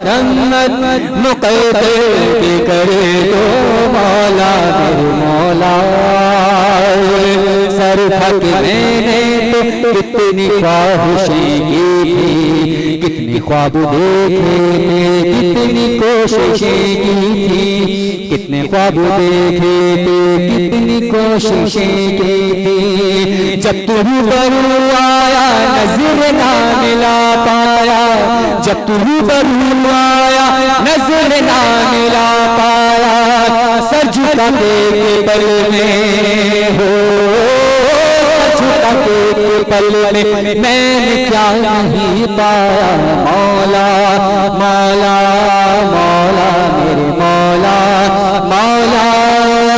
رحمت مقدر کی کرے تو مولا میرے مولا سر تھک میں نے تو کتنی خواہشیں کی تھی کتنے خواب دیکھے تھے کتنی کوششیں کی تھی کتنے خواب دیکھے تھے کتنی کوششیں کی تھی جب تو روبرو آیا نظر نہ ملا پایا جب تو روبرو آیا نظر نہ ملا پایا سر جھکا کے پل میں ہو جھکا کے پل میں میں نے کیا نہیں پایا مولا مولا مولا میرے مولا مولا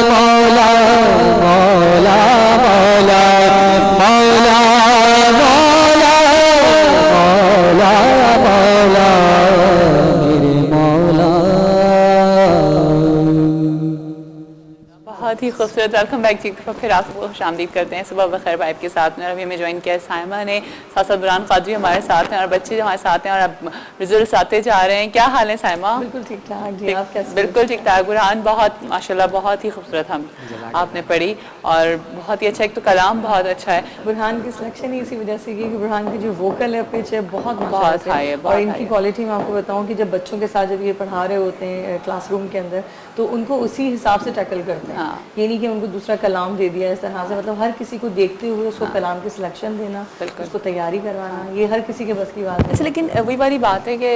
مولا مولا مولا مولا مولا مولا مولا میرے مولا. بہت ہی خوبصورت. Welcome back. ایک دفعہ پھر آپ کو خوش آمدید کرتے ہیں. صبح بخیر وائب کے ساتھ میں ابھی ہمیں جوائن کیا ہے سائمہ نے, ساتھ ساتھ برہان قادری ہمارے ساتھ ہیں اور بچے ہمارے ساتھ ہیں اور اب ریزلٹس آتے جا رہے ہیں. کیا حال ہے سائمہ؟ بالکل ٹھیک ٹھاک. جی آپ کیسے؟ بالکل ٹھیک ٹھاک. برہان بہت ماشاءاللہ بہت ہی خوبصورت ہم آپ نے پڑھی اور بہت ہی اچھا. ایک تو کلام بہت اچھا ہے. برہان کی سلیکشن ہی اسی وجہ سے کی کہ برہان کی جو ووکل ہے پچ ہے بہت ہائی ہے. اور ان کی کوالٹی میں آپ کو بتاؤں کہ جب بچوں کے ساتھ جب یہ پڑھا رہے ہوتے ہیں کلاس روم کے اندر تو ان کو اسی حساب سے ٹیکل کرتے ہیں. یہ نہیں کہ ان کو دوسرا کلام دے دیا اس طرح سے, مطلب ہر کسی کو دیکھتے ہوئے اس کو کلام کی سلیکشن دینا, اس کو تیاری کروانا, یہ ہر کسی کے بس کی بات ہے. لیکن وہی والی بات ہے کہ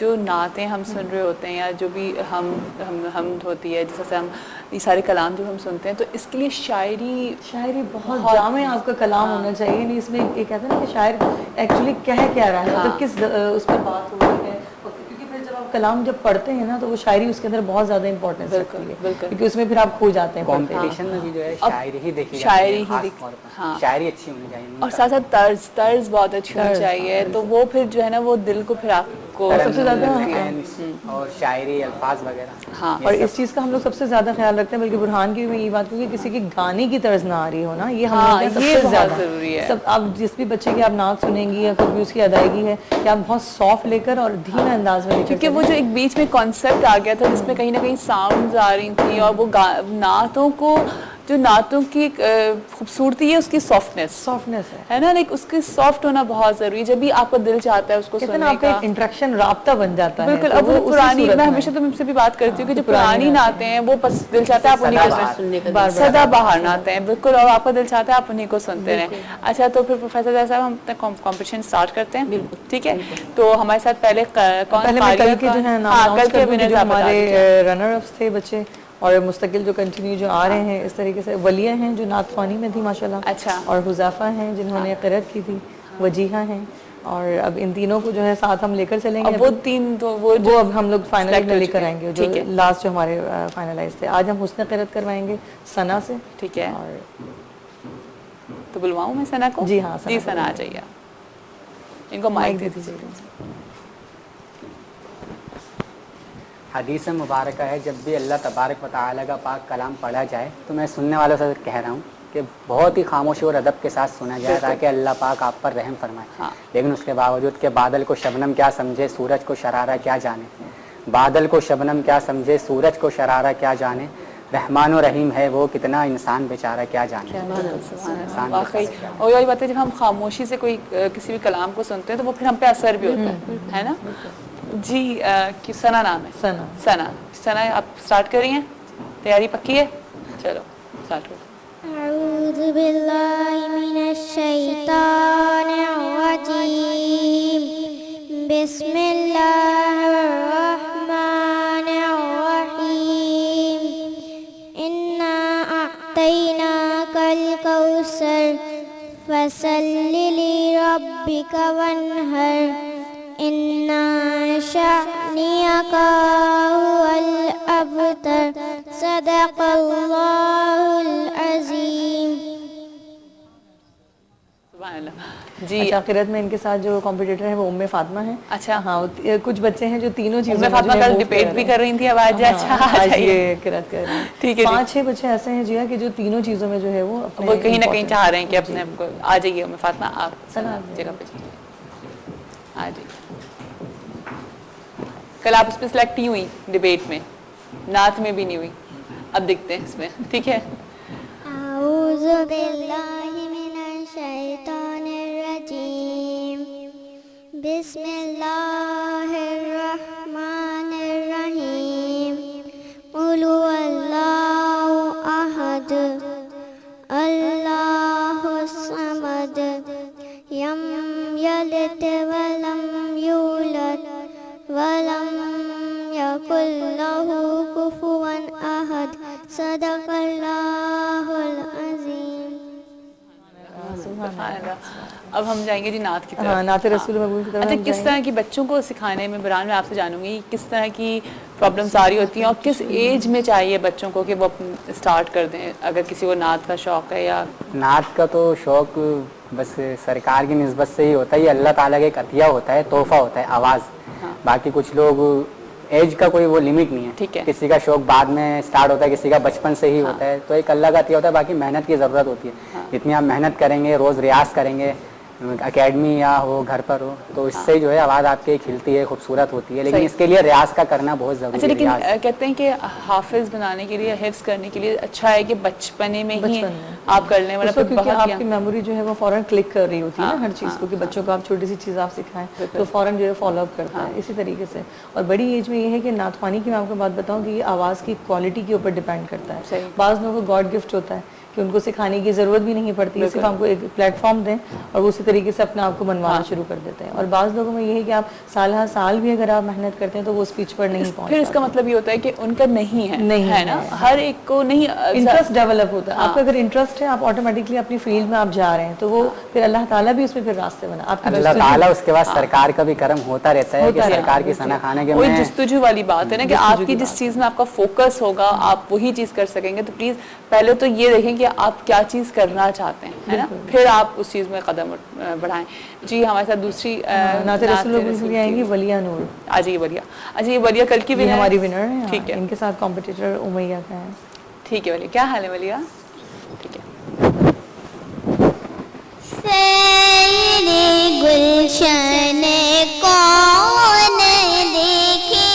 جو نعتیں ہم سن رہے ہوتے ہیں یا جو بھی حمد ہوتی ہے جیسے ہم یہ سارے کلام جو ہم سنتے ہیں تو اس کے لیے شاعری بہت جامع آپ کا کلام ہونا چاہیے. نہیں اس میں یہ کہتے ہیں نا کہ شاعر ایکچولی کہہ کیا رہا ہے, مطلب کس اس پر بات ہو رہی ہے. کیونکہ پھر جب آپ کلام جب پڑھتے ہیں نا تو وہ شاعری اس کے اندر بہت زیادہ امپورٹنس رکھتی ہے کیونکہ اس میں پھر آپ کھو جاتے ہیں. کمپٹیشن میں بھی جو ہے شاعری ہی دیکھی شاعری شاعری اچھی ہونی چاہیے اور ساتھ ساتھ طرز بہت اچھی ہونی چاہیے. تو وہ پھر جو ہے نا وہ دل کو پھر آپ کو سب سے زیادہ اور شاعری الفاظ وغیرہ. ہاں اور اس چیز کا ہم لوگ سب سے زیادہ خیال رکھتے ہیں. بلکہ برہان کی بھی میں یہ بات کہوں کہ کسی کی گانے کی طرز نہ آ رہی ہو نا, یہ ہم لوگ سب سے زیادہ ضروری ہے. سب آپ جس بھی بچے کی آپ نعت سنیں گی یا کوئی بھی اس کی ادائیگی ہے کہ آپ بہت سافٹ لے کر اور دھیمے انداز میں لے کر, کیونکہ وہ جو ایک بیچ میں کانسیپٹ آ گیا تھا جس میں کہیں نہ کہیں ساؤنڈز آ رہی تھیں اور وہ نعتوں کی خوبصورتی ہے اس کی سافٹنس ہے نا, لیکن اس کی سافٹ ہونا بہت ضروری ہے. جب بھی آپ کا دل چاہتا ہے اس کو سننے کا انٹریکشن رابطہ بن جاتا ہے. بالکل. اب وہ پرانی, میں ہمیشہ تم سے بھی بات کرتی ہوں کہ جو پرانی نعتیں ہیں وہ دل چاہتا ہے آپ انہیں کو سننے کا, سدا بہار نعتیں ہیں بالکل, اور آپ کا دل چاہتا ہے آپ انہیں کو سنتے رہیں. اچھا تو پھر پروفیسر صاحب ہم کمپٹیشن سٹارٹ کرتے ہیں. ٹھیک ہے, تو ہمارے ساتھ پہلے کل کے جو ہے ہمارے رنر اپس تھے بچے اور مستقل جو کنٹینیو جو آ رہے ہیں اس طریقے سے. ولیہ ہیں جو نعت خوانی میں تھی ماشاءاللہ, اور حذیفہ ہیں جنہوں نے قرأت کی تھی, وجیحہ ہیں, اور اب ان تینوں کو جو ہے ساتھ ہم لے کر چلیں گے. وہ اب ہم لوگ فائنل میں لے کر آئیں گے جو لاسٹ جو ہمارے فائنلائز تھے. آج ہم حسن قرأت کروائیں گے ثنا سے. ٹھیک ہے, تو بلواؤں میں ثنا کو؟ جی ہاں جی ثنا آ جائیے, ان کو مائک دے دیجیے. حدیث مبارکہ ہے جب بھی اللہ تبارک و تعالیٰ کا پاک کلام پڑھا جائے تو میں سننے والوں سے کہہ رہا ہوں کہ بہت ہی خاموشی اور ادب کے ساتھ سنا جائے تاکہ اللہ پاک آپ پر رحم فرمائے. لیکن اس کے باوجود کہ بادل کو شبنم کیا سمجھے سورج کو شرارہ کیا جانے, بادل کو شبنم کیا سمجھے سورج کو شرارہ کیا جانے, رحمان و رحیم ہے وہ کتنا انسان بیچارہ کیا جانے. واقعی. اور یہی بات ہے جب ہم خاموشی سے کوئی کسی بھی کلام کو سنتے ہیں تو وہ پھر ہم پہ اثر بھی ہوتا ہے نا. جی ثنا نام ہے. ثنا آپ سٹارٹ کر رہی ہیں, تیاری پکی ہے؟ چلو سٹارٹ کرو. اعوذ باللہ من الشیطان الرجیم, بسم اللہ الرحمن الرحیم, انا اعطیناک الکوثر فصل لربک وانحر, اِنَّا شَأْنِيَكَ هُوَ الْأَبْتَرُ. صدق اللہ العظیم. سبحان اللہ. جی. اچھا قرأت میں ان کے ساتھ جو کمپٹیٹر ہیں وہ ام فاطمہ ہیں. اچھا ہاں کچھ بچے ہیں جو تینوں چیزوں ام فاطمہ کل ڈیبیٹ بھی کر رہی تھی. اب آج آج یہ قرأت کر رہے ہیں. ٹھیک ہے. 5-6 بچے ایسے ہیں جی کہ جو تینوں چیزوں میں جو ہے وہ کہیں نہ کہیں چاہ رہے ہیں کہ اپنے آ جائیے ام فاطمہ آپ جگہ پہ آ جائیے. کل آپ اس پہ سلیکٹ ہی ہوئی ڈیبیٹ میں, نعت میں بھی نہیں ہوئی. اب دیکھتے ہیں اس میں. ٹھیک ہے. اعوذ باللہ من الشیطان الرجیم بسم اللہ الرحمن الرحیم قل هو اللہ احد اللہ الصمد لم یلد ولم یولد ولم یکن لہ کفوا احد صدق اللہ العظیم. اب ہم جائیں گے جی نعت کی طرف. ہاں نعت رسول مقبول کی طرف. اچھا کس طرح کی بچوں کو سکھانے میں بران میں آپ سے جانوں گی کس طرح کی پرابلمس آ رہی ہوتی ہیں اور کس ایج میں چاہیے بچوں کو کہ وہ اسٹارٹ کر دیں اگر کسی کو نعت کا شوق ہے؟ یا نعت کا تو شوق بس سرکار کی نسبت سے ہی ہوتا ہے. یہ اللہ تعالیٰ کا ایک عطیہ ہوتا ہے, تحفہ ہوتا ہے آواز. باقی کچھ لوگ ایج کا کوئی وہ لمٹ نہیں ہے. ٹھیک ہے. کسی کا شوق بعد میں سٹارٹ ہوتا ہے, کسی کا بچپن سے ہی ہوتا ہے. تو ایک اللہ کا عطیہ ہوتا ہے. باقی محنت کی ضرورت ہوتی ہے. جتنی آپ محنت کریں گے, روز ریاض کریں گے, اکیڈمی یا ہو گھر پر ہو, تو اس سے جو ہے آواز آپ کی کھلتی ہے, خوبصورت ہوتی ہے. لیکن اس کے لیے ریاض کا کرنا بہت ضروری ہے. لیکن کہتے ہیں کہ حافظ بنانے کے لیے, حفظ کرنے کے لیے اچھا ہے کہ بچپنے میں ہی آپ کر لیں, کیونکہ آپ کی میموری جو ہے وہ فوراً کلک کر رہی ہوتی ہے نا ہر چیز کو, کہ بچوں کو آپ چھوٹی سی چیز آپ سکھائیں تو فوراً جو ہے فالو اپ کرتا ہے. اسی طریقے سے اور بڑی ایج میں یہ ہے کہ نعت خوانی کی میں آپ کو بات بتاؤں کہ یہ آواز کی کوالٹی کے اوپر ڈیپینڈ کرتا ہے. بعض لوگوں کو گاڈ گفٹ ہوتا ہے کہ ان کو سکھانے کی ضرورت بھی نہیں پڑتی, صرف ہم کو ایک پلیٹ فارم دیں اور اسی طریقے سے اپنے آپ کو منوانا شروع کر دیتے ہیں. اور بعض لوگوں میں یہ ہے کہ آپ سال ہر سال بھی اگر آپ محنت کرتے ہیں تو وہ اسپیچ پر نہیں پہنچ. پھر اس کا مطلب یہ ہوتا ہے کہ ان کا نہیں ہے نا, ہر ایک کو نہیں انٹرسٹ ڈیولپ ہوتا ہے. آپ کا اگر انٹرسٹ ہے آپ آٹومیٹکلی اپنی فیلڈ میں آپ جا رہے ہیں تو وہ پھر اللہ تعالیٰ بھی اس میں پھر راستے بنا. آپ اللہ تعالیٰ اس کے بعد سرکار کا بھی کرم ہوتا رہتا ہے کہ سرکار کی ثنا خانہ کے وہی جستجو والی بات ہے نا کہ آپ کی جس چیز میں آپ کا فوکس ہوگا آپ وہی چیز کر سکیں گے. تو پلیز پہلے تو یہ دیکھیں کہ آپ کیا چیز کرنا چاہتے ہیں, ہے نا, پھر آپ اس چیز میں قدم بڑھائیں. جی ہمارے ساتھ دوسری نعت رسول آئیں گی ولیہ نور. آج یہ ولیہ, اچھا یہ ولیہ کل کی ونر ہماری ونر ہے. ٹھیک ہے. ان کے ساتھ کمپٹیٹر امیہ کا ہے. ٹھیک ہے ولیہ, کیا حال ہے ولیہ؟ ٹھیک ہے. سیر گلشن کون دیکھے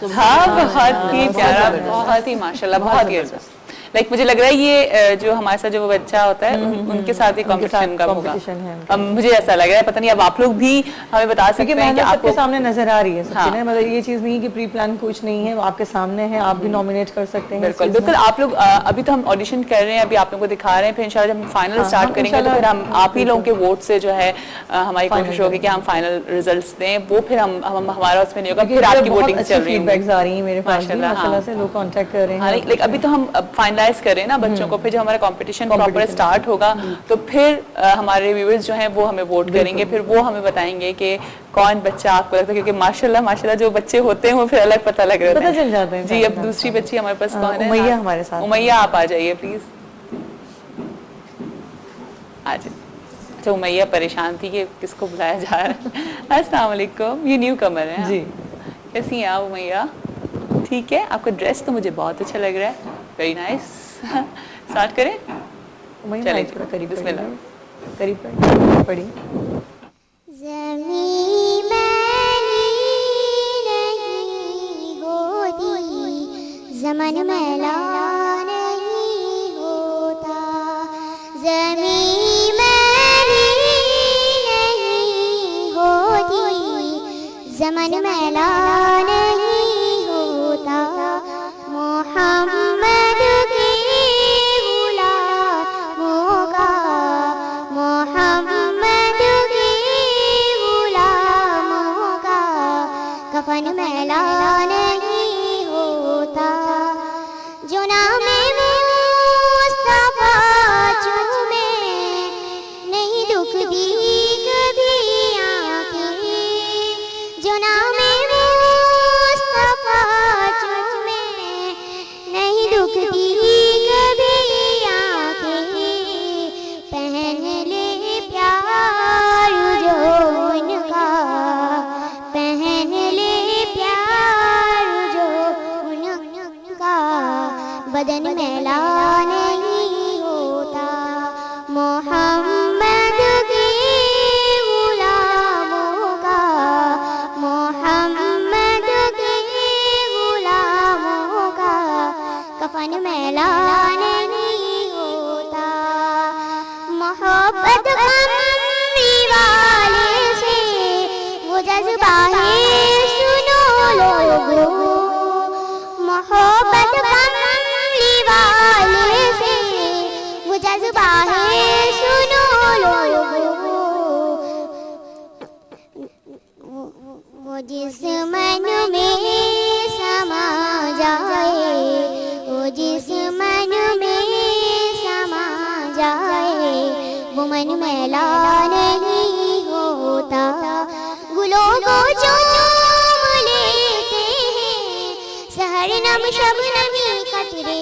بہت ہی پیارا, بہت ہی ماشاءاللہ, بہت ہی لائک مجھے لگ رہا ہے یہ جو ہمارے ساتھ جو وہ بچہ ہوتا ہے ان کے ساتھ ہی کمپٹیشن کا ہوگا. اب مجھے ایسا لگ رہا ہے, پتہ نہیں اب آپ لوگ بھی ہمیں بتا سکتے ہیں کہ آپ کے سامنے نظر آ رہی ہے سب چیزیں, مطلب یہ چیز نہیں کہ پری پلان کچھ نہیں ہے, آپ کے سامنے ہے, آپ بھی نامینیٹ کر سکتے ہیں. بالکل بالکل. آپ لوگ ابھی تو ہم آڈیشن کر رہے ہیں, ابھی آپ لوگوں کو دکھا رہے ہیں, پھر انشاءاللہ جب ہم فائنل اسٹارٹ کریں گے تو پھر ہم آپ ہی لوگوں کے ووٹ سے جو ہے ہماری کوشش ہوگی کہ ہم فائنل ریزلٹس دیں, وہ پھر ہم ہمارا اس میں نہیں ہوگا, پھر آپ کی ووٹنگ چل رہی ہے, فیڈ بیکس آ رہی ہیں میرے پاس ماشاءاللہ سے, لوگ کانٹیکٹ کر رہے ہیں. لائک ابھی تو ہم فائنلائز کر رہے ہیں نا بچوں کو, پھر جب ہمارا کمپٹیشن پراپر اسٹارٹ ہوگا تو پھر ہمارے ویورز جو ہیں وہ ہمیں ووٹ کریں گے, پھر وہ ہمیں بتائیں گے کہ کون بچہ آپ کو لگتا ہے, کیونکہ ماشاءاللہ جو بچے ہوتے ہیں وہ پھر الگ پتہ لگ رہا ہے. جی اب دوسری بچی ہمارے پاس کون ہے؟ امیہ ہمارے ساتھ. امیہ آپ آ جائیے پلیز, آ جائیں. اچھا امیہ پریشان تھی کہ کس کو بلایا جا رہا ہے. السلام علیکم, یہ نیو کمر ہے جی, کیسی ہیں آپ امیہ؟ ٹھیک ہے, آپ کا ڈریس تو مجھے بہت اچھا لگ رہا ہے, ویری نائس. اسٹارٹ کریں؟ چلیں قریب بسم اللہ. قریب پڑھی. زمین میلی نہیں ہوتی, زمن میلا نہیں ہوتا, زمین میلی نہیں ہوتی, زمن میلا نہیں ہوتا, محمد کے غلاموں کا, محمد کے غلاموں کا کفن میلا نہیں ہوتا, جو نام مصطفیٰ چومے نہیں دکھتی کبھی آنکھیں, جو نام مصطفیٰ چومے نہیں دکھتی کبھی آنکھیں, پہن لے پیار جو ان کا, پہن لے پیار جو ان کا, بدن میلا نہیں ہوتا, محمد کے غلاموں کا, محمد کے غلاموں کا کفن میلا نہیں ہوتا, محبت کمری والے سے وہ جذبہ ہے سنو لوگو, محبت کمری والے سے وہ جذبہ ہے سنو لوگو, وہ جس من میں سما جائے, وہ جس من میں سما جائے, وہ من میلا نہیں ہوتا, گلوں کو چوم لیتے ہیں سحر نم شبنمی قطرے,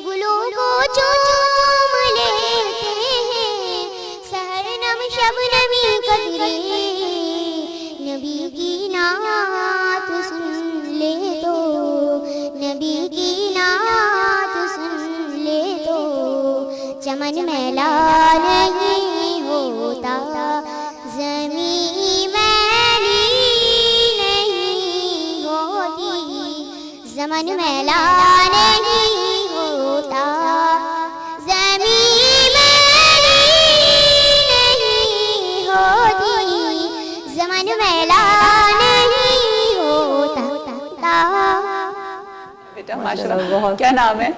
گلوں کو چوم لیتے ہیں سحر نم شبنمی قطرے, نبی کی نعت سن لے تو, نبی کی نعت سن لے تو, چمن میلا نہیں ہوتا, زمین میلی نہیں ہوتی, زمن میلا نہیں ہوتا, زمین میلی نہیں ہوتی, زمن میلا نہیں ہوتا. بیٹا ماشاءاللہ, کیا نام ہے؟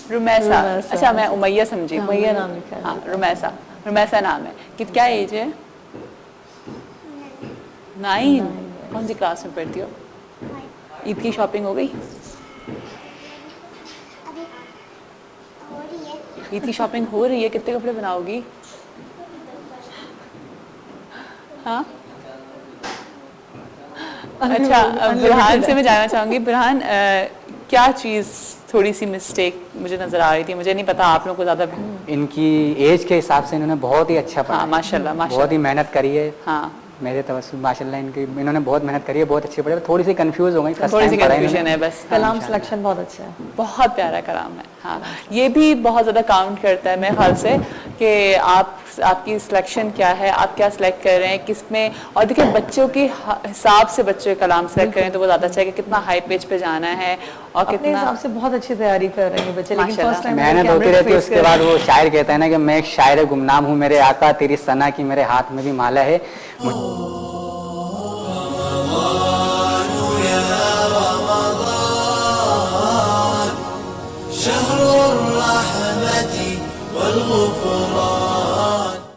رمیسا. اچھا میں امیہ سمجھی, امیہ نام لکھا ہے. ہاں رمیسا, رمیسا نام ہے. کیا ایج ہے؟ 9. کون سی کلاس میں پڑھتی ہو؟ عید کی شاپنگ ہو گئی؟ عید کی شاپنگ ہو رہی ہے, کتنے کپڑے بناؤ گی؟ ہاں اچھا, برہان سے میں جاننا چاہوں گی, برہان کیا چیز تھوڑی سی مسٹیک مجھے نظر آ رہی تھی, مجھے نہیں پتا آپ لوگوں کو زیادہ. ان کی ایج کے حساب سے انہوں نے بہت ہی اچھا پڑھا, ماشاءاللہ بہت ہی محنت کری ہے. ہاں میرے توسط ماشاءاللہ انہوں نے بہت محنت کری ہے, بہت اچھے پڑھے, تھوڑی سی کنفیوز ہو گئی, تھوڑی سی کنفیوژن ہے بس. کلام سلیکشن بہت اچھا ہے, بہت پیارا کلام ہے. ہاں یہ بھی بہت زیادہ کاؤنٹ کرتا ہے میرے خیال سے کہ آپ آپ کی سلیکشن کیا ہے, آپ کیا سلیکٹ کر رہے ہیں کس میں, اور دیکھیں بچوں کے حساب سے بچوں کے کلام سلیکٹ کریں تو وہ زیادہ اچھا ہے کہ کتنا ہائی پیج پہ جانا ہے اور اپنے حساب سے بہت اچھی تیاری کر رہے ہیں بچے. لیکن فرسٹ ٹائم محنت ہوتی رہتی ہے. اس کے بعد وہ شاعر کہتا ہے نا کہ میں ایک شاعر گمنام ہوں, میرے آقا تیری ثنا کی میرے ہاتھ میں بھی مالا ہے. شهر الرحمة والغفران